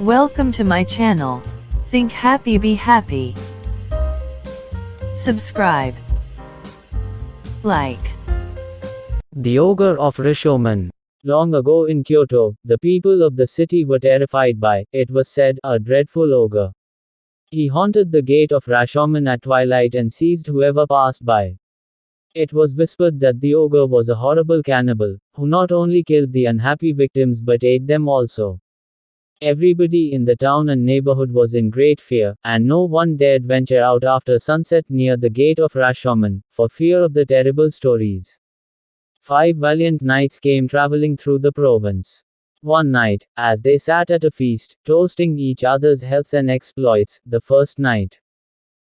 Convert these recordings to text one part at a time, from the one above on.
Welcome to my channel. Think happy, be happy. Subscribe. Like. The Ogre of Rashomon. Long ago in Kyoto, the people of the city were terrified by, it was said, a dreadful ogre. He haunted the gate of Rashomon at twilight and seized whoever passed by. It was whispered that the ogre was a horrible cannibal, who not only killed the unhappy victims but ate them also. Everybody in the town and neighborhood was in great fear, and no one dared venture out after sunset near the gate of Rashomon, for fear of the terrible stories. 5 valiant knights came traveling through the province. One night, as they sat at a feast, toasting each other's healths and exploits, the first knight,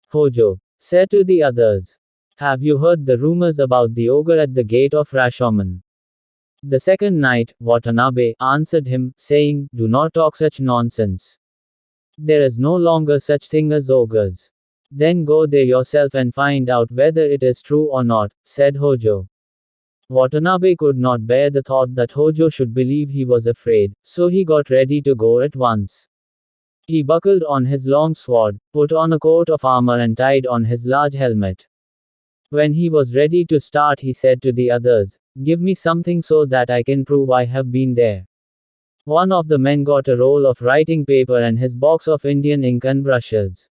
Hojo, said to the others, "Have you heard the rumors about the ogre at the gate of Rashomon?" The second knight, Watanabe, answered him, saying, "Do not talk such nonsense. There is no longer such thing as ogres." "Then go there yourself and find out whether it is true or not," said Hojo. Watanabe could not bear the thought that Hojo should believe he was afraid, so he got ready to go at once. He buckled on his long sword, put on a coat of armor and tied on his large helmet. When he was ready to start, he said to the others, "Give me something so that I can prove I have been there." One of the men got a roll of writing paper and his box of Indian ink and brushes.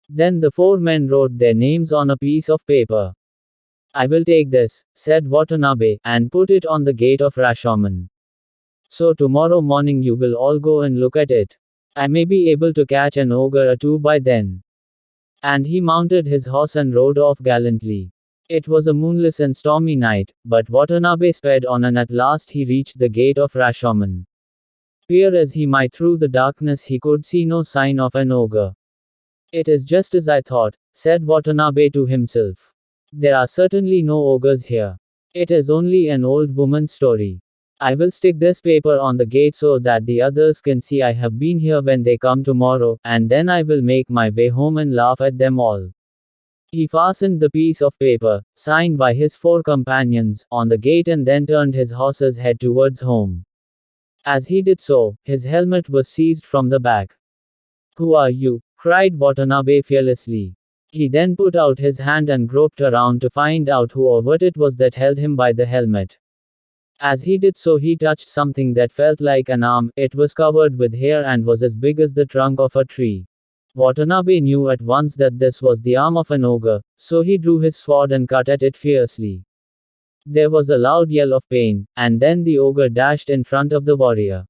Then the 4 men wrote their names on a piece of paper. "I will take this," said Watanabe, "and put it on the gate of Rashomon. So tomorrow morning you will all go and look at it. I may be able to catch an ogre or two by then." And he mounted his horse and rode off gallantly. It was a moonless and stormy night, but Watanabe sped on and at last he reached the gate of Rashomon. Peer as he might through the darkness, he could see no sign of an ogre. "It is just as I thought," said Watanabe to himself. "There are certainly no ogres here. It is only an old woman's story. I will stick this paper on the gate so that the others can see I have been here when they come tomorrow, and then I will make my way home and laugh at them all." He fastened the piece of paper, signed by his 4 companions, on the gate and then turned his horse's head towards home. As he did so, his helmet was seized from the back. "Who are you?" cried Watanabe fearlessly. He then put out his hand and groped around to find out who or what it was that held him by the helmet. As he did so, he touched something that felt like an arm. It was covered with hair and was as big as the trunk of a tree. Watanabe knew at once that this was the arm of an ogre, so he drew his sword and cut at it fiercely. There was a loud yell of pain, and then the ogre dashed in front of the warrior.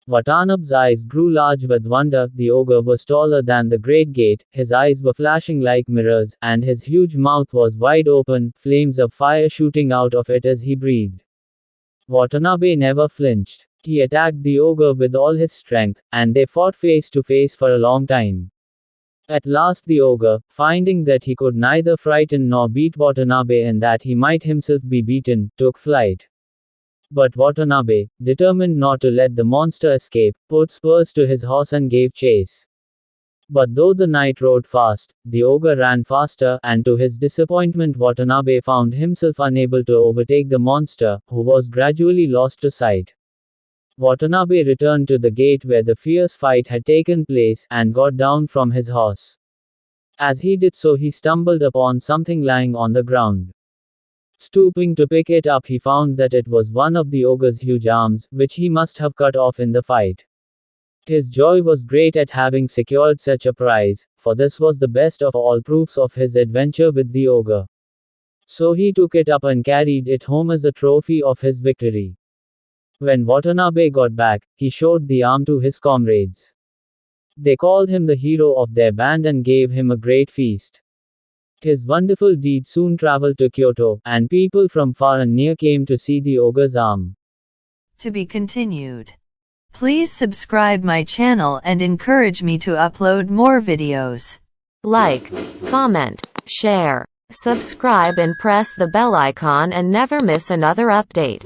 Watanabe's eyes grew large with wonder. The ogre was taller than the great gate, his eyes were flashing like mirrors, and his huge mouth was wide open, flames of fire shooting out of it as he breathed. Watanabe never flinched. He attacked the ogre with all his strength, and they fought face to face for a long time. At last the ogre, finding that he could neither frighten nor beat Watanabe and that he might himself be beaten, took flight. But Watanabe, determined not to let the monster escape, put spurs to his horse and gave chase. But though the knight rode fast, the ogre ran faster, and to his disappointment Watanabe found himself unable to overtake the monster, who was gradually lost to sight. Watanabe returned to the gate where the fierce fight had taken place, and got down from his horse. As he did so, he stumbled upon something lying on the ground. Stooping to pick it up, he found that it was one of the ogre's huge arms, which he must have cut off in the fight. His joy was great at having secured such a prize, for this was the best of all proofs of his adventure with the ogre. So he took it up and carried it home as a trophy of his victory. When Watanabe got back, he showed the arm to his comrades. They called him the hero of their band and gave him a great feast. His wonderful deed soon traveled to Kyoto, and people from far and near came to see the ogre's arm. To be continued. Please subscribe my channel and encourage me to upload more videos. Like, comment, share, subscribe and press the bell icon and never miss another update.